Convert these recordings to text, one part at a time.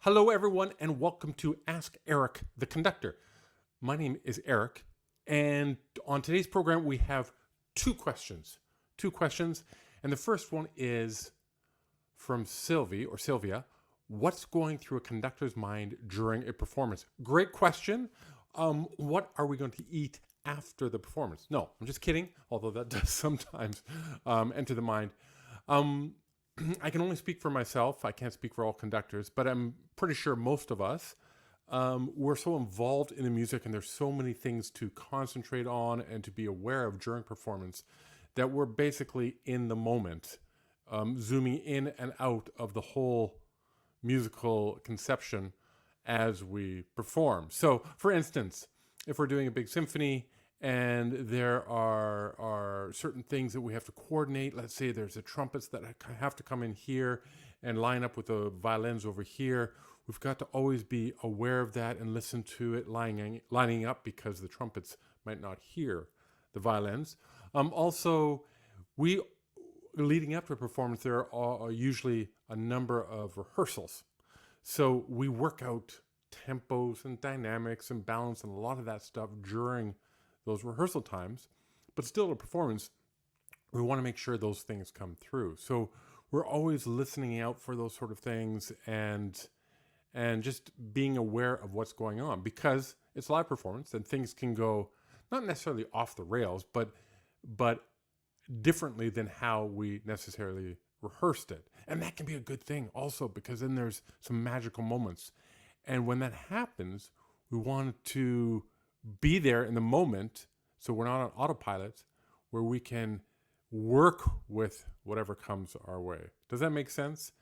Hello, everyone, and welcome to Ask Eric the Conductor. My name is Eric, and on today's program, we have two questions. And the first one is from Sylvia. What's going through a conductor's mind during a performance? Great question. What are we going to eat after the performance? No, I'm just kidding, although that does sometimes enter the mind. I can only speak for myself. I can't speak for all conductors, but I'm pretty sure most of us, we're so involved in the music and there's so many things to concentrate on and to be aware of during performance that we're basically in the moment, zooming in and out of the whole musical conception as we perform. So, for instance, if we're doing a big symphony and there are certain things that we have to coordinate. Let's say there's the trumpets that have to come in here and line up with the violins over here. We've got to always be aware of that and listen to it lining up because the trumpets might not hear the violins. Also, we leading up to a performance, there are usually a number of rehearsals. So we work out tempos and dynamics and balance and a lot of that stuff during those rehearsal times, but still a performance, we want to make sure those things come through. So we're always listening out for those sort of things and just being aware of what's going on because it's live performance and things can go not necessarily off the rails, but differently than how we necessarily rehearsed it. And that can be a good thing also because then there's some magical moments. And when that happens, we want to be there in the moment so we're not on autopilot where we can work with whatever comes our way. Does that make sense?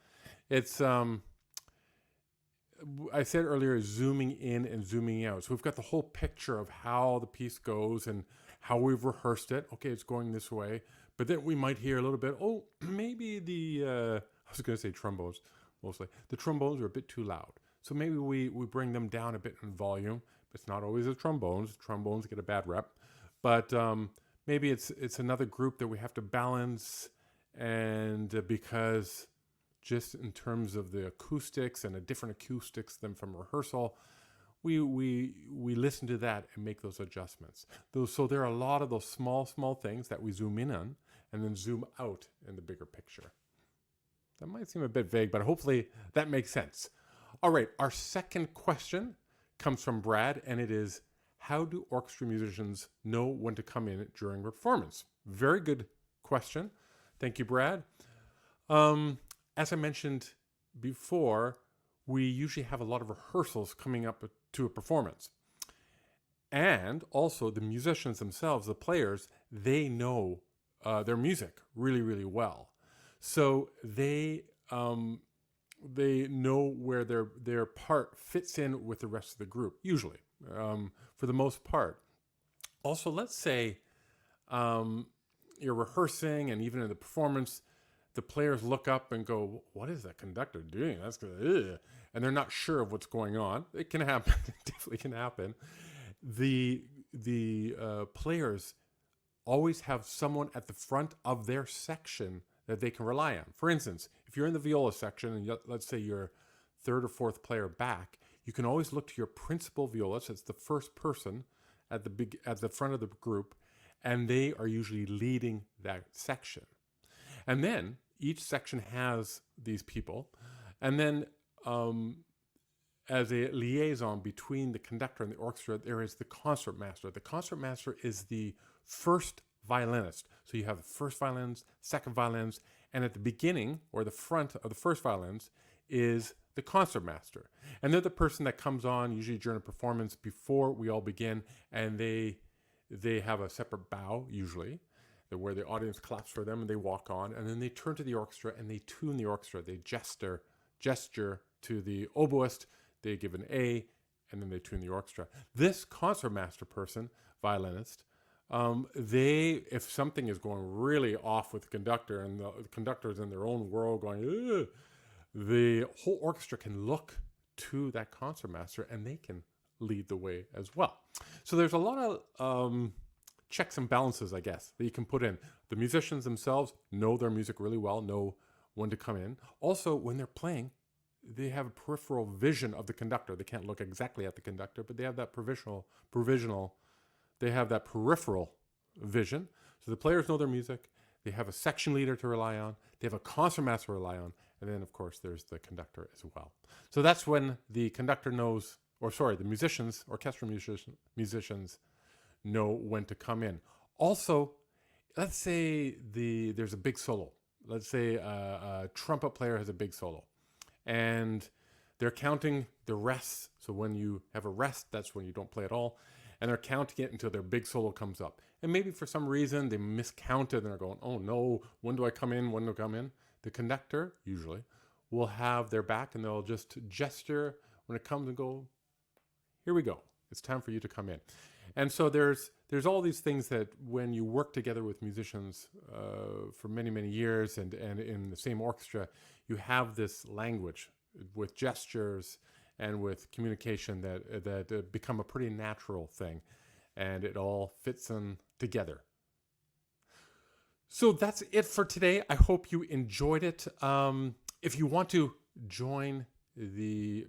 It's I said earlier zooming in and zooming out. So we've got the whole picture of how the piece goes and how we've rehearsed it. Okay, it's going this way. But then we might hear a little bit, maybe I was going to say trombones mostly. The trombones are a bit too loud. So maybe we bring them down a bit in volume. It's not always the trombones. Trombones get a bad rep. But maybe it's another group that we have to balance. And because just in terms of the acoustics and a different acoustics than from rehearsal, we listen to that and make those adjustments. So there are a lot of those small things that we zoom in on and then zoom out in the bigger picture. That might seem a bit vague, but hopefully that makes sense. All right, our second question comes from Brad, and it is, how do orchestra musicians know when to come in during performance? Very good question. Thank you, Brad. As I mentioned before, we usually have a lot of rehearsals coming up to a performance. And also the musicians themselves, the players, they know their music really, really well. So they know where their part fits in with the rest of the group, usually, for the most part. Also, let's say you're rehearsing and even in the performance, the players look up and go, what is that conductor doing? That's good. And they're not sure of what's going on. It can happen. It definitely can happen. The players always have someone at the front of their section that they can rely on. For instance, if you're in the viola section and let's say you're third or fourth player back, you can always look to your principal violist. It's the first person at the front of the group, and they are usually leading that section. And then each section has these people, and then as a liaison between the conductor and the orchestra, there is the concertmaster. The concertmaster is the first violinist. So you have the first violins, second violins, and at the beginning or the front of the first violins is the concertmaster. And they're the person that comes on usually during a performance before we all begin, and they have a separate bow usually where the audience claps for them and they walk on, and then they turn to the orchestra and they tune the orchestra. They gesture to the oboist, they give an A, and then they tune the orchestra. This concertmaster person, violinist, if something is going really off with the conductor and the conductor is in their own world going, ugh, the whole orchestra can look to that concertmaster and they can lead the way as well. So there's a lot of checks and balances, I guess, that you can put in. The musicians themselves know their music really well, know when to come in. Also, when they're playing, they have a peripheral vision of the conductor. They can't look exactly at the conductor, but they have that they have that peripheral vision. So the players know their music. They have a section leader to rely on. They have a concertmaster to rely on. And then, of course, there's the conductor as well. So that's when the conductor knows, the musicians, orchestra musicians know when to come in. Also, let's say there's a big solo. Let's say a trumpet player has a big solo. And they're counting the rests. So when you have a rest, that's when you don't play at all. And they're counting it until their big solo comes up. And maybe for some reason they miscounted and they're going, oh no, when do I come in? When do I come in? The conductor, usually, will have their back and they'll just gesture when it comes and go, here we go. It's time for you to come in. And so there's all these things that when you work together with musicians for many, many years and in the same orchestra, you have this language with gestures and with communication that become a pretty natural thing. And it all fits in together. So that's it for today. I hope you enjoyed it. If you want to join the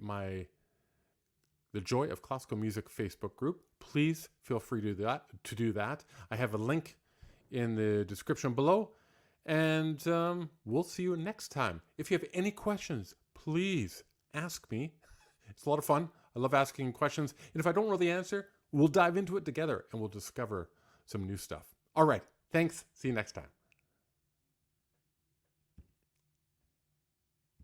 Joy of Classical Music Facebook group, please feel free to do that. I have a link in the description below. And we'll see you next time. If you have any questions, please ask me. It's a lot of fun. I love asking questions. And if I don't know the answer, we'll dive into it together and we'll discover some new stuff. All right. Thanks. See you next time.